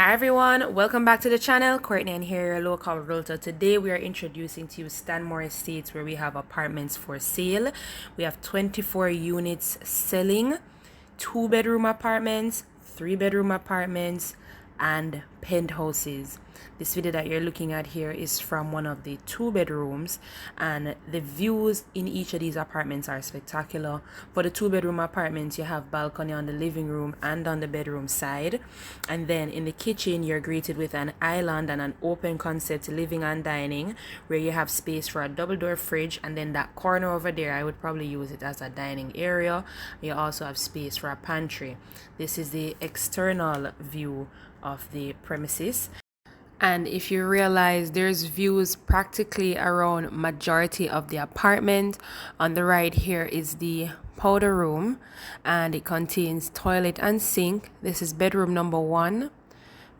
Hi everyone, welcome back to the channel. Courtney-Ann here, your local realtor. Today we are introducing to you Stanmore Estates, where we have apartments for sale. We have 24 units selling, 2-bedroom apartments, 3-bedroom apartments, and penthouses. This video that you're looking at here is from one of the 2-bedrooms, and the views in each of these apartments are spectacular. For the 2-bedroom apartments, you have balcony on the living room and on the bedroom side, and then in the kitchen you're greeted with an island and an open concept living and dining, where you have space for a double door fridge, and then that corner over there I would probably use it as a dining area. You also have space for a pantry. This is the external view of the premises. And if you realize, there's views practically around majority of the apartment. On the right here is the powder room, and it contains toilet and sink. This is bedroom number 1.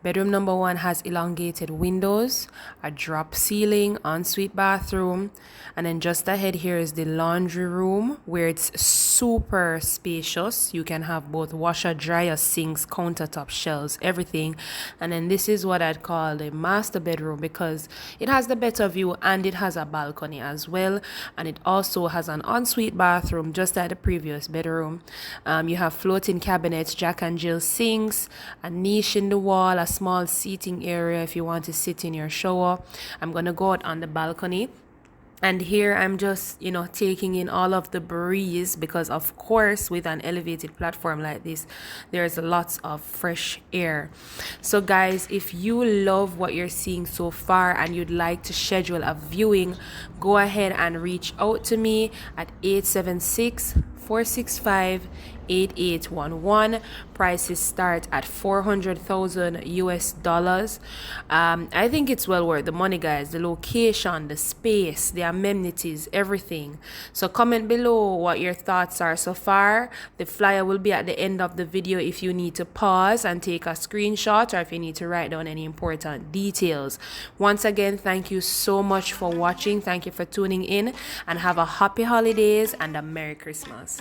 Bedroom number 1 has elongated windows, a drop ceiling, ensuite bathroom, and then just ahead here is the laundry room, where it's super spacious. You can have both washer, dryer, sinks, countertop, shelves, everything. And then this is what I'd call the master bedroom, because it has the better view and it has a balcony as well, and it also has an ensuite bathroom just like the previous bedroom. You have floating cabinets, Jack and Jill sinks, a niche in the wall, a small seating area if you want to sit in your shower. I'm gonna go out on the balcony, and here I'm just taking in all of the breeze, because of course with an elevated platform like this there's lots of fresh air. So guys, if you love what you're seeing so far and you'd like to schedule a viewing, go ahead and reach out to me at 876-465-8811. Prices start at $400,000 US. I think it's well worth the money, guys. The location, the space, the amenities, everything. So comment below what your thoughts are so far. The flyer will be at the end of the video if you need to pause and take a screenshot, or if you need to write down any important details. Once again, thank you so much for watching. Thank you for tuning in, and have a happy holidays and a Merry Christmas.